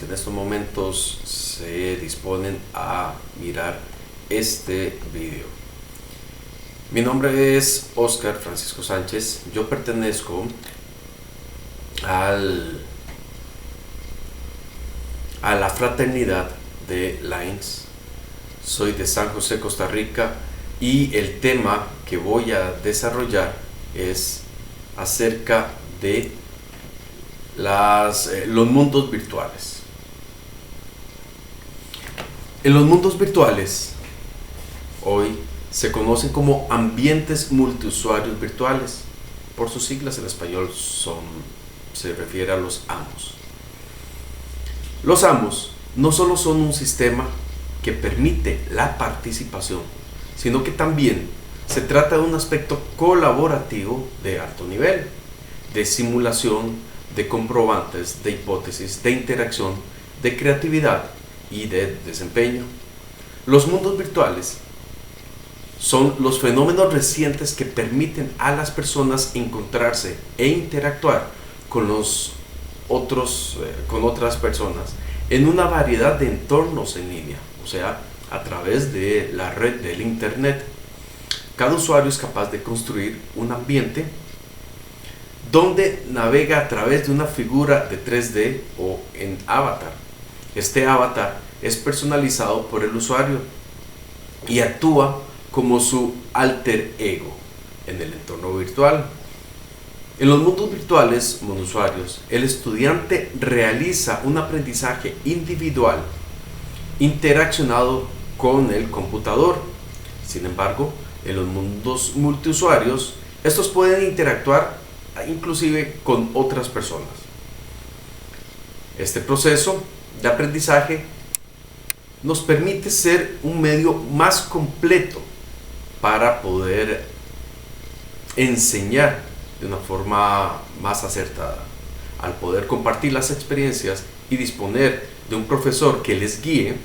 que en estos momentos se disponen a mirar este video. Mi nombre es Oscar Francisco Sánchez. Yo pertenezco a la fraternidad de Lines. Soy de San José, Costa Rica, y el tema que voy a desarrollar es acerca de los mundos virtuales. En los mundos virtuales hoy se conocen como ambientes multiusuarios virtuales. Por sus siglas en español se refiere a los AMOS. Los AMOS no solo son un sistema que permite la participación, sino que también se trata de un aspecto colaborativo de alto nivel, de simulación, de comprobantes, de hipótesis, de interacción, de creatividad y de desempeño. Los mundos virtuales son los fenómenos recientes que permiten a las personas encontrarse e interactuar con otras personas en una variedad de entornos en línea, o sea, a través de la red del internet. Cada usuario es capaz de construir un ambiente donde navega a través de una figura de 3D o en avatar. Este avatar es personalizado por el usuario y actúa como su alter ego en el entorno virtual. En los mundos virtuales monousuarios, el estudiante realiza un aprendizaje individual interaccionado con el computador. Sin embargo, en los mundos multiusuarios, estos pueden interactuar inclusive con otras personas. Este proceso de aprendizaje nos permite ser un medio más completo para poder enseñar de una forma más acertada. Al poder compartir las experiencias y disponer de un profesor que les guíe,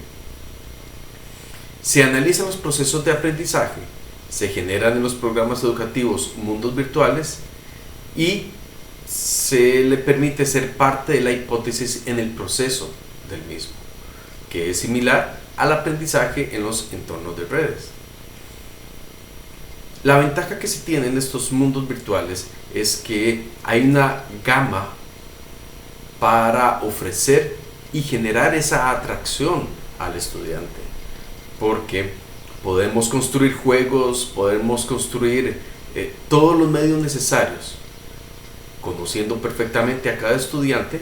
se analizan los procesos de aprendizaje, se generan en los programas educativos mundos virtuales y se le permite ser parte de la hipótesis en el proceso del mismo, que es similar al aprendizaje en los entornos de redes. La ventaja que se tiene en estos mundos virtuales es que hay una gama para ofrecer y generar esa atracción al estudiante, porque podemos construir juegos, podemos construir todos los medios necesarios, conociendo perfectamente a cada estudiante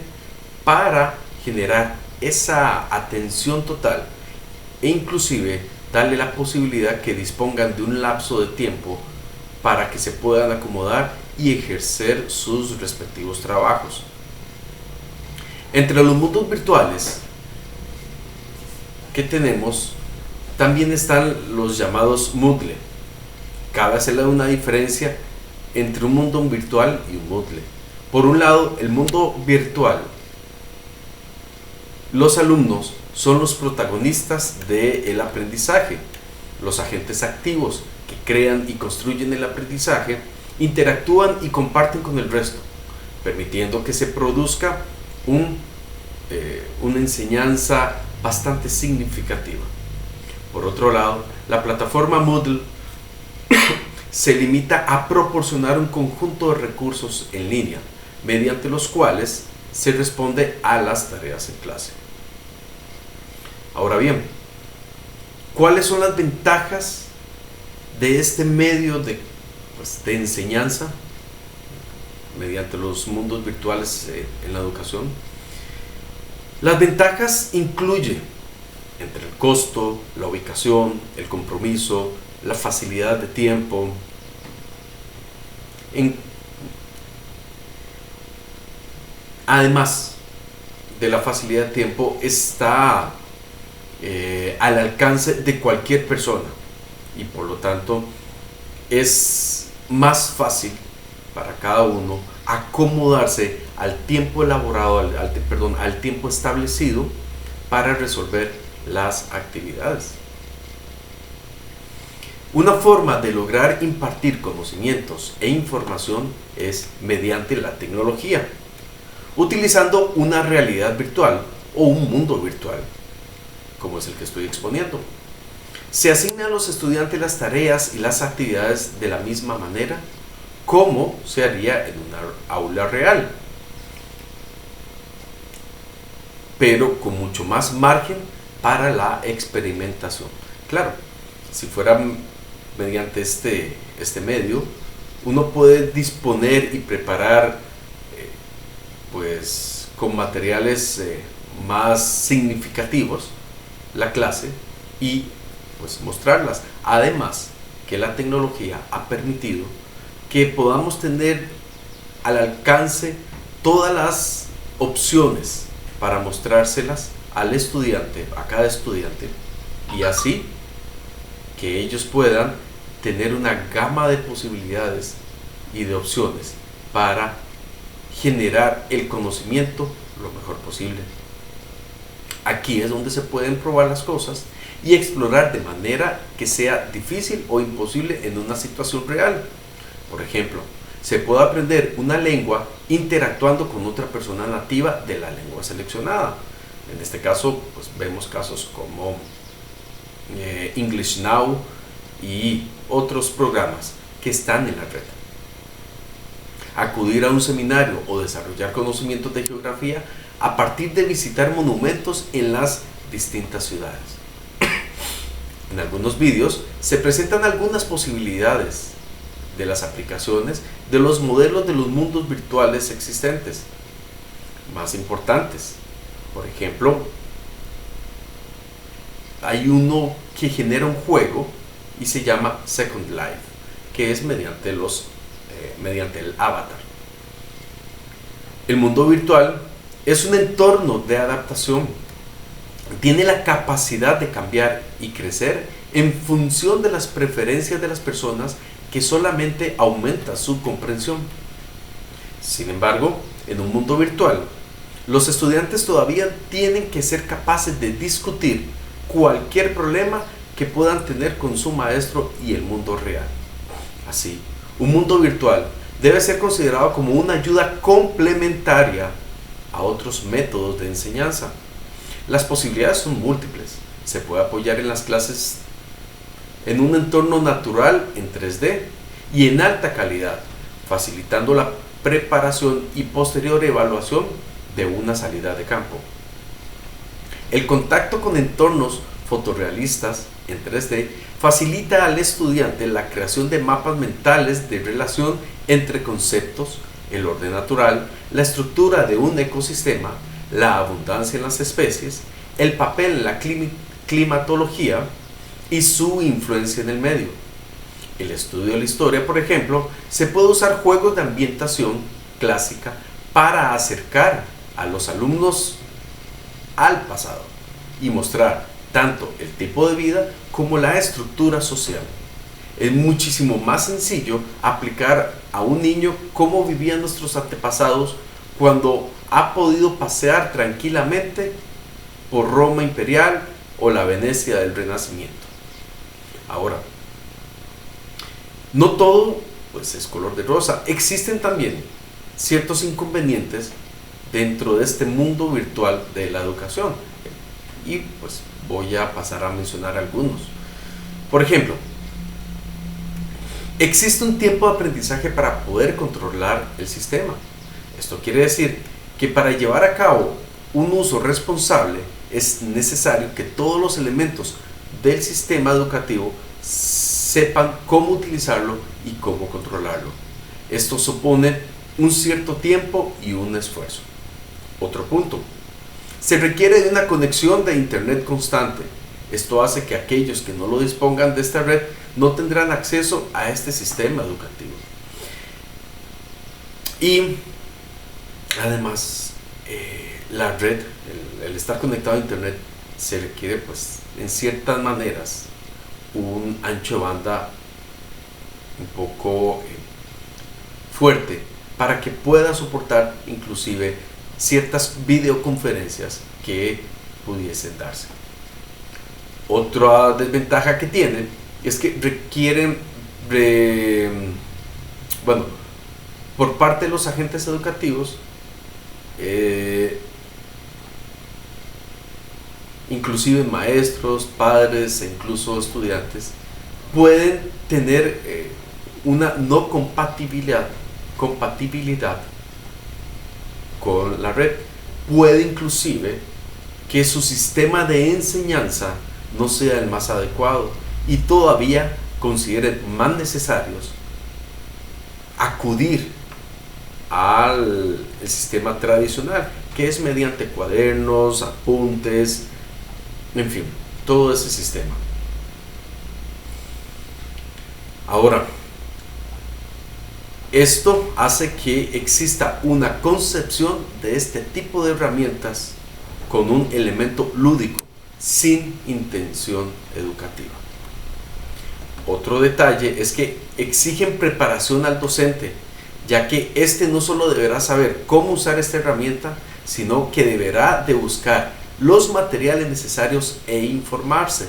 para generar esa atención total e inclusive darle la posibilidad que dispongan de un lapso de tiempo para que se puedan acomodar y ejercer sus respectivos trabajos. Entre los mundos virtuales que tenemos también están los llamados Moodle. Cabe hacerle una diferencia entre un mundo virtual y un Moodle. Por un lado, el mundo virtual, los alumnos son los protagonistas del aprendizaje, los agentes activos que crean y construyen el aprendizaje, interactúan y comparten con el resto, permitiendo que se produzca una enseñanza bastante significativa. Por otro lado, la plataforma Moodle se limita a proporcionar un conjunto de recursos en línea, mediante los cuales se responde a las tareas en clase. Ahora bien, ¿cuáles son las ventajas de este medio de enseñanza mediante los mundos virtuales en la educación? Las ventajas incluyen entre el costo, la ubicación, el compromiso, la facilidad de tiempo. Además de la facilidad de tiempo, está al alcance de cualquier persona y por lo tanto es más fácil para cada uno acomodarse al tiempo elaborado, al tiempo establecido para resolver las actividades. Una forma de lograr impartir conocimientos e información es mediante la tecnología, utilizando una realidad virtual o un mundo virtual, como es el que estoy exponiendo. Se asignan a los estudiantes las tareas y las actividades de la misma manera como se haría en una aula real, pero con mucho más margen para la experimentación. Claro, si fuera mediante este medio, uno puede disponer y preparar pues con materiales más significativos la clase y pues mostrarlas. Además que la tecnología ha permitido que podamos tener al alcance todas las opciones para mostrárselas al estudiante, a cada estudiante, y así que ellos puedan tener una gama de posibilidades y de opciones para generar el conocimiento lo mejor posible. Aquí es donde se pueden probar las cosas y explorar de manera que sea difícil o imposible en una situación real. Por ejemplo, se puede aprender una lengua interactuando con otra persona nativa de la lengua seleccionada. En este caso, pues vemos casos como English Now y otros programas que están en la red. Acudir a un seminario o desarrollar conocimientos de geografía a partir de visitar monumentos en las distintas ciudades. En algunos vídeos se presentan algunas posibilidades de las aplicaciones de los modelos de los mundos virtuales existentes más importantes. Por ejemplo, hay uno que genera un juego y se llama Second Life, que es mediante el avatar. El mundo virtual es un entorno de adaptación. Tiene la capacidad de cambiar y crecer en función de las preferencias de las personas, que solamente aumenta su comprensión. Sin embargo, en un mundo virtual, los estudiantes todavía tienen que ser capaces de discutir cualquier problema que puedan tener con su maestro y el mundo real. Así, un mundo virtual debe ser considerado como una ayuda complementaria a otros métodos de enseñanza. Las posibilidades son múltiples. Se puede apoyar en las clases en un entorno natural en 3D y en alta calidad, facilitando la preparación y posterior evaluación de una salida de campo. El contacto con entornos fotorrealistas en 3D facilita al estudiante la creación de mapas mentales de relación entre conceptos, el orden natural, la estructura de un ecosistema, la abundancia en las especies, el papel en la climatología y su influencia en el medio. El estudio de la historia, por ejemplo, se puede usar juegos de ambientación clásica para acercar a los alumnos al pasado y mostrar tanto el tipo de vida como la estructura social. Es muchísimo más sencillo aplicar a un niño cómo vivían nuestros antepasados cuando ha podido pasear tranquilamente por Roma imperial o la Venecia del Renacimiento. Ahora, no todo pues es color de rosa. Existen también ciertos inconvenientes dentro de este mundo virtual de la educación, y pues voy a pasar a mencionar algunos. Por ejemplo, existe un tiempo de aprendizaje para poder controlar el sistema. Esto quiere decir que para llevar a cabo un uso responsable es necesario que todos los elementos del sistema educativo sepan cómo utilizarlo y cómo controlarlo. Esto supone un cierto tiempo y un esfuerzo. Otro punto: se requiere de una conexión de internet constante. Esto hace que aquellos que no lo dispongan de esta red no tendrán acceso a este sistema educativo. Y además, la red, el estar conectado a internet, se requiere pues en ciertas maneras un ancho de banda un poco fuerte para que pueda soportar inclusive ciertas videoconferencias que pudiesen darse. Otra desventaja que tienen es que requieren, por parte de los agentes educativos, inclusive maestros, padres e incluso estudiantes, pueden tener una no compatibilidad con la red. Puede inclusive que su sistema de enseñanza no sea el más adecuado y todavía consideren más necesarios acudir al sistema tradicional, que es mediante cuadernos, apuntes, en fin, todo ese sistema. Ahora, esto hace que exista una concepción de este tipo de herramientas con un elemento lúdico, sin intención educativa. Otro detalle es que exigen preparación al docente, ya que éste no solo deberá saber cómo usar esta herramienta, sino que deberá de buscar los materiales necesarios e informarse.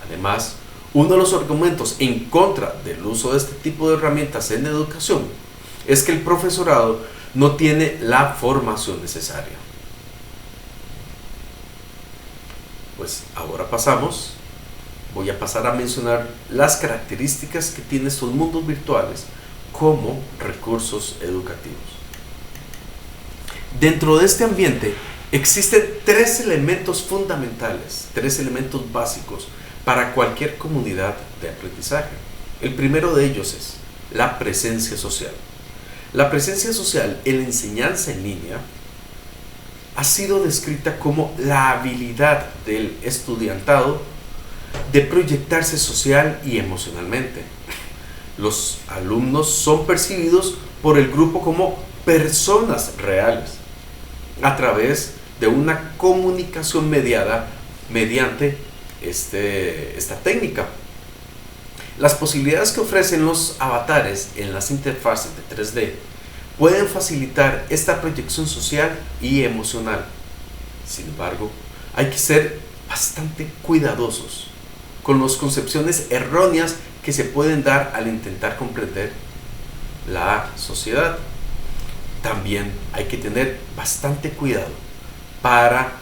Además, uno de los argumentos en contra del uso de este tipo de herramientas en educación es que el profesorado no tiene la formación necesaria. Pues ahora voy a pasar a mencionar las características que tienen estos mundos virtuales como recursos educativos. Dentro de este ambiente existen tres elementos fundamentales, tres elementos básicos para cualquier comunidad de aprendizaje. El primero de ellos es la presencia social. La presencia social en la enseñanza en línea ha sido descrita como la habilidad del estudiantado de proyectarse social y emocionalmente. Los alumnos son percibidos por el grupo como personas reales a través de una comunicación mediada mediante esta técnica. Las posibilidades que ofrecen los avatares en las interfaces de 3D pueden facilitar esta proyección social y emocional. Sin embargo, hay que ser bastante cuidadosos con las concepciones erróneas que se pueden dar al intentar comprender la sociedad. También hay que tener bastante cuidado para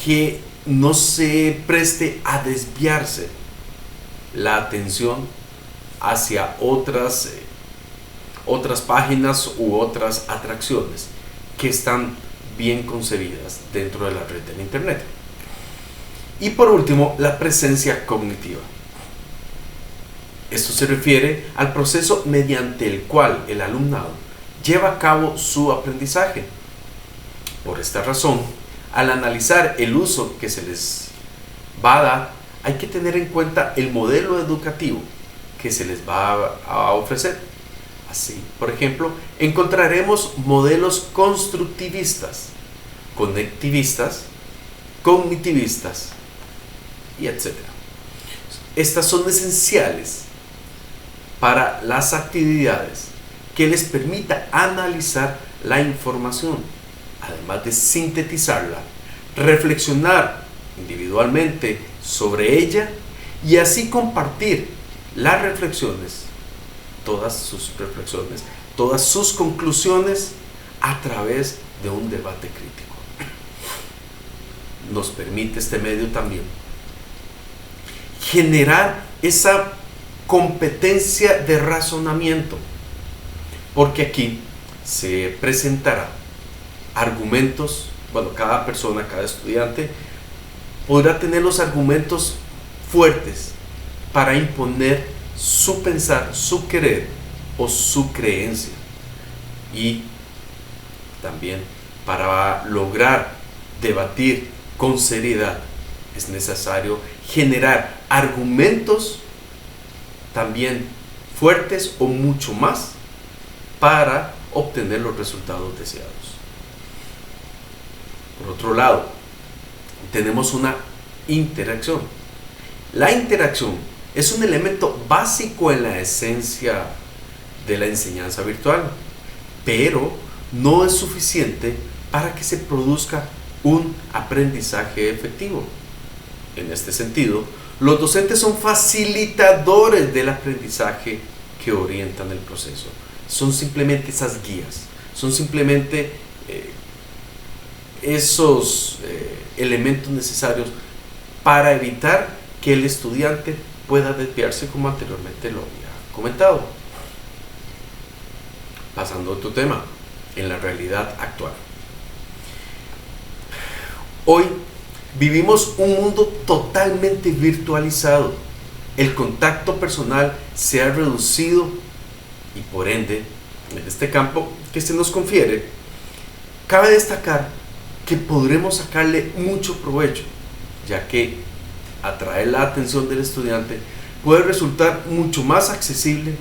que no se preste a desviarse la atención hacia otras páginas u otras atracciones que están bien concebidas dentro de la red del Internet. Y por último, la presencia cognitiva. Esto se refiere al proceso mediante el cual el alumnado lleva a cabo su aprendizaje. Por esta razón, al analizar el uso que se les va a dar, hay que tener en cuenta el modelo educativo que se les va a ofrecer. Así, por ejemplo, encontraremos modelos constructivistas, conectivistas, cognitivistas y etc. Estas son esenciales para las actividades que les permita analizar la información, además de sintetizarla, reflexionar individualmente sobre ella y así compartir las reflexiones, todas sus conclusiones a través de un debate crítico. Nos permite este medio también generar esa competencia de razonamiento, porque aquí se presentará argumentos, cada persona, cada estudiante podrá tener los argumentos fuertes para imponer su pensar, su querer o su creencia. Y también para lograr debatir con seriedad es necesario generar argumentos también fuertes o mucho más para obtener los resultados deseados. Por otro lado, tenemos una interacción. La interacción es un elemento básico en la esencia de la enseñanza virtual, pero no es suficiente para que se produzca un aprendizaje efectivo. En este sentido, los docentes son facilitadores del aprendizaje que orientan el proceso. Son simplemente esas guías, son simplemente esos elementos necesarios para evitar que el estudiante pueda desviarse, como anteriormente lo había comentado. Pasando a otro tema, en la realidad actual. Hoy vivimos un mundo totalmente virtualizado. El contacto personal se ha reducido y por ende, en este campo que se nos confiere, cabe destacar que podremos sacarle mucho provecho, ya que atraer la atención del estudiante puede resultar mucho más accesible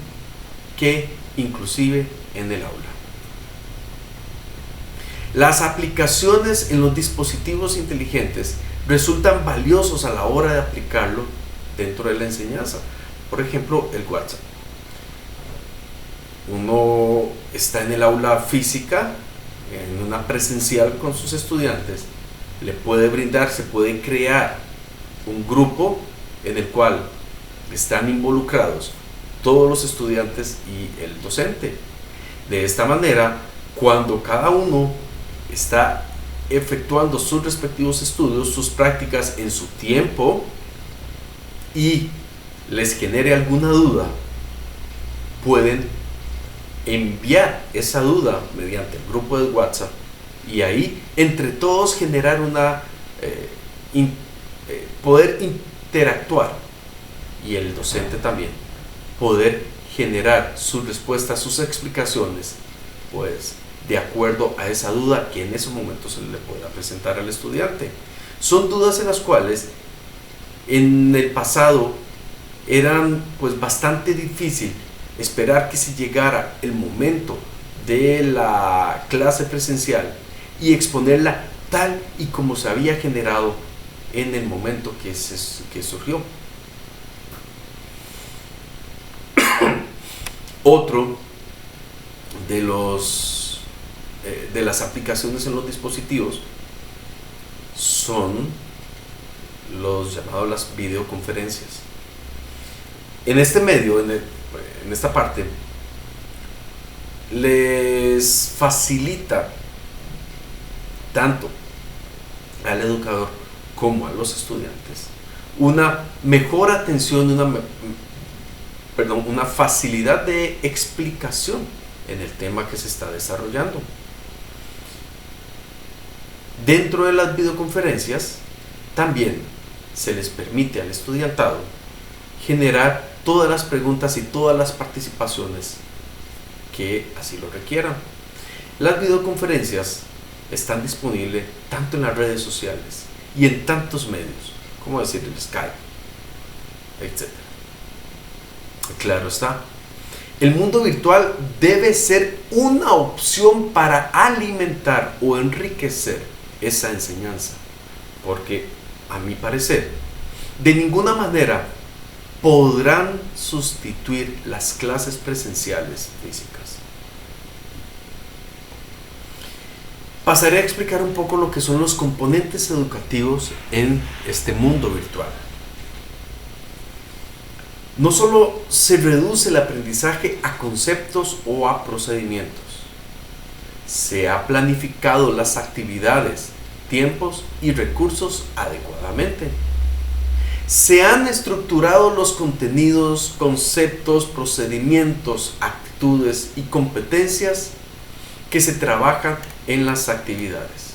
que inclusive en el aula. Las aplicaciones en los dispositivos inteligentes resultan valiosos a la hora de aplicarlo dentro de la enseñanza. Por ejemplo, el WhatsApp. Uno está en el aula física, en una presencial con sus estudiantes, le puede brindar, se puede crear un grupo en el cual están involucrados todos los estudiantes y el docente. De esta manera, cuando cada uno está efectuando sus respectivos estudios, sus prácticas en su tiempo, y les genere alguna duda, pueden enviar esa duda mediante el grupo de WhatsApp y ahí entre todos generar poder interactuar, y el docente también poder generar sus respuestas, sus explicaciones, pues de acuerdo a esa duda que en ese momento se le pueda presentar al estudiante. Son dudas en las cuales en el pasado eran pues bastante difícil esperar que se llegara el momento de la clase presencial y exponerla tal y como se había generado en el momento que surgió. Otro de las aplicaciones en los dispositivos son las videoconferencias. En este medio, en esta parte, les facilita tanto al educador como a los estudiantes una mejor atención, una facilidad de explicación en el tema que se está desarrollando. Dentro de las videoconferencias también se les permite al estudiantado generar todas las preguntas y todas las participaciones que así lo requieran. Las videoconferencias están disponibles tanto en las redes sociales y en tantos medios, como decir el Skype, etc. Claro está, el mundo virtual debe ser una opción para alimentar o enriquecer esa enseñanza, porque a mi parecer de ninguna manera podrán sustituir las clases presenciales físicas. Pasaré a explicar un poco lo que son los componentes educativos en este mundo virtual. No solo se reduce el aprendizaje a conceptos o a procedimientos, se ha planificado las actividades, tiempos y recursos adecuadamente. Se han estructurado los contenidos, conceptos, procedimientos, actitudes y competencias que se trabajan en las actividades.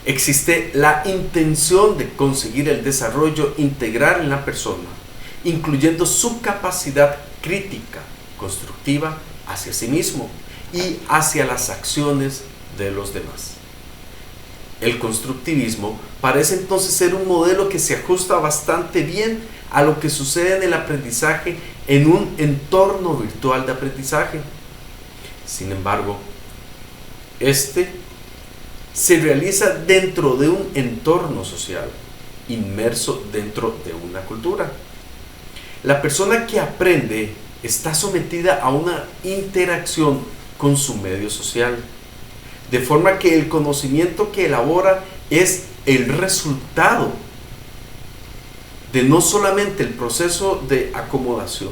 Existe la intención de conseguir el desarrollo integral en la persona, incluyendo su capacidad crítica, constructiva hacia sí mismo y hacia las acciones de los demás. El constructivismo parece entonces ser un modelo que se ajusta bastante bien a lo que sucede en el aprendizaje en un entorno virtual de aprendizaje. Sin embargo, este se realiza dentro de un entorno social, inmerso dentro de una cultura. La persona que aprende está sometida a una interacción con su medio social, de forma que el conocimiento que elabora es el resultado de no solamente el proceso de acomodación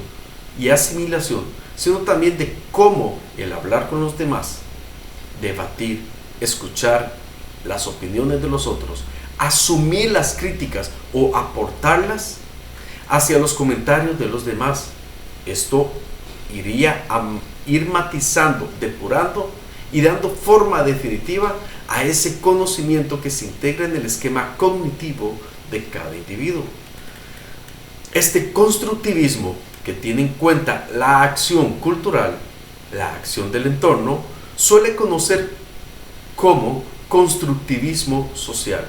y asimilación, sino también de cómo el hablar con los demás, debatir, escuchar, las opiniones de los otros, asumir las críticas o aportarlas hacia los comentarios de los demás. Esto iría a ir matizando, depurando y dando forma definitiva a ese conocimiento que se integra en el esquema cognitivo de cada individuo. Este constructivismo, que tiene en cuenta la acción cultural, la acción del entorno, suele conocer como constructivismo social.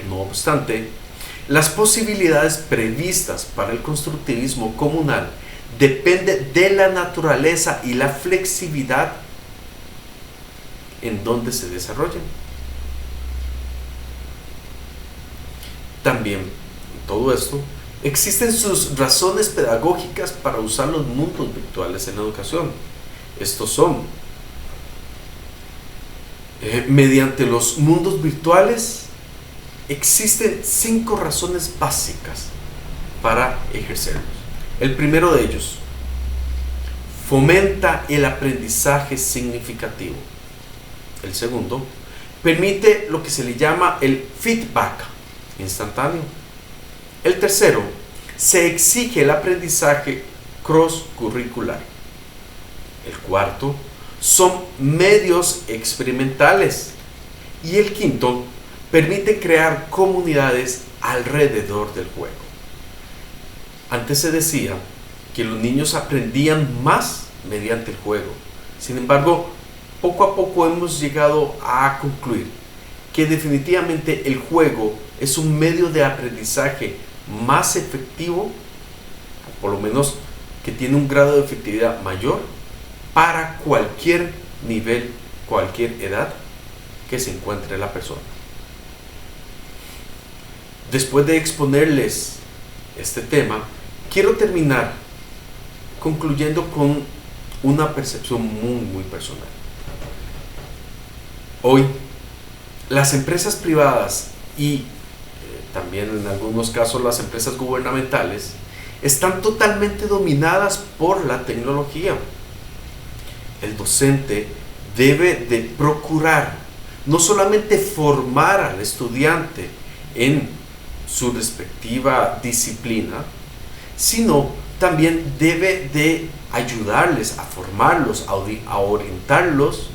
No obstante, las posibilidades previstas para el constructivismo comunal dependen de la naturaleza y la flexibilidad en donde se desarrollan. También, en todo esto, existen sus razones pedagógicas para usar los mundos virtuales en la educación. Estos son, mediante los mundos virtuales, existen 5 razones básicas para ejercerlos. El primero de ellos, fomenta el aprendizaje significativo. El segundo, permite lo que se le llama el feedback instantáneo. El tercero, se exige el aprendizaje cross-curricular. El cuarto, son medios experimentales. Y el quinto, permite crear comunidades alrededor del juego. Antes se decía que los niños aprendían más mediante el juego. Sin embargo, poco a poco hemos llegado a concluir que definitivamente el juego es un medio de aprendizaje más efectivo, por lo menos que tiene un grado de efectividad mayor para cualquier nivel, cualquier edad que se encuentre la persona. Después de exponerles este tema, quiero terminar concluyendo con una percepción muy personal. Hoy, las empresas privadas y también en algunos casos las empresas gubernamentales están totalmente dominadas por la tecnología. El docente debe de procurar no solamente formar al estudiante en su respectiva disciplina, sino también debe de ayudarles a formarlos, a orientarlos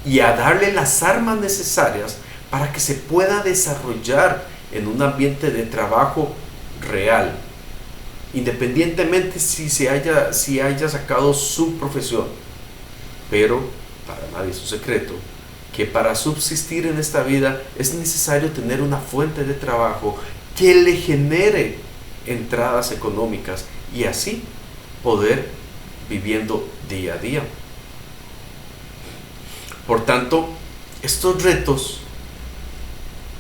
y a darle las armas necesarias para que se pueda desarrollar en un ambiente de trabajo real, independientemente si haya sacado su profesión. Pero para nadie es un secreto que para subsistir en esta vida es necesario tener una fuente de trabajo que le genere entradas económicas y así poder viviendo día a día. Por tanto, estos retos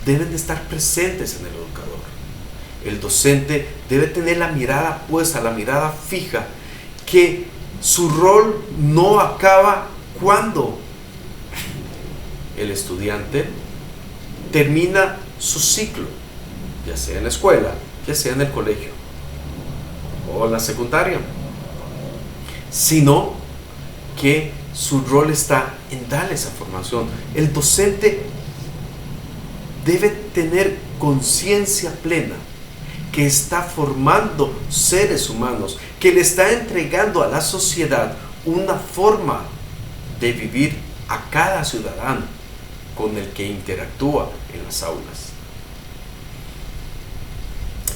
deben de estar presentes en el educador. El docente debe tener la mirada puesta, la mirada fija, que su rol no acaba cuando el estudiante termina su ciclo, ya sea en la escuela, ya sea en el colegio o en la secundaria, sino que su rol está en darle esa formación. El docente debe tener conciencia plena que está formando seres humanos, que le está entregando a la sociedad una forma de vivir a cada ciudadano con el que interactúa en las aulas.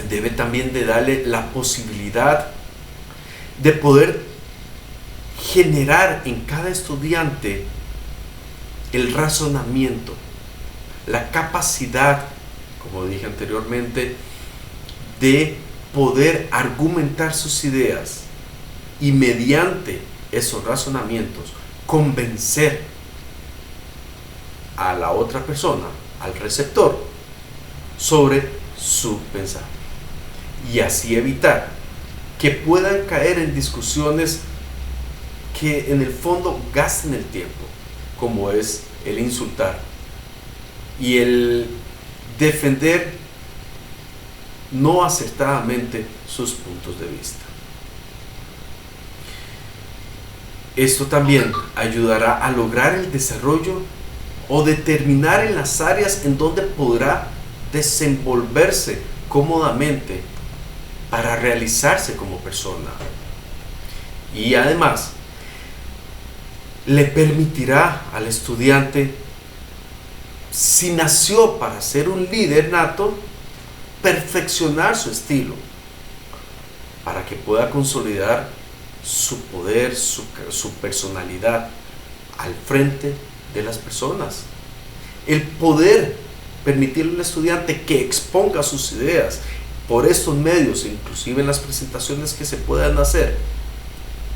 Debe también de darle la posibilidad de poder generar en cada estudiante el razonamiento, la capacidad, como dije anteriormente, de poder argumentar sus ideas y mediante esos razonamientos convencer a la otra persona, al receptor, sobre su pensar y así evitar que puedan caer en discusiones que en el fondo gasten el tiempo, como es el insultar y el defender no acertadamente sus puntos de vista. Esto también ayudará a lograr el desarrollo o determinar en las áreas en donde podrá desenvolverse cómodamente para realizarse como persona. Y además, le permitirá al estudiante, si nació para ser un líder nato, perfeccionar su estilo para que pueda consolidar su poder, su personalidad al frente de las personas. El poder permitirle al estudiante que exponga sus ideas por estos medios, inclusive en las presentaciones que se puedan hacer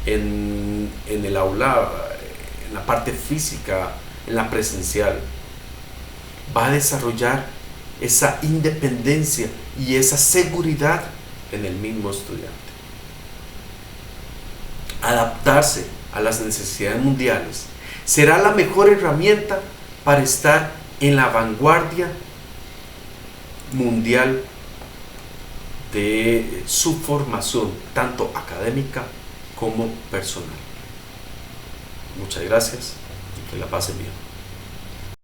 en el aula, en la parte física, en la presencial, va a desarrollar esa independencia y esa seguridad en el mismo estudiante. Adaptarse a las necesidades mundiales será la mejor herramienta para estar en la vanguardia mundial de su formación, tanto académica como personal. Muchas gracias y que la pasen bien.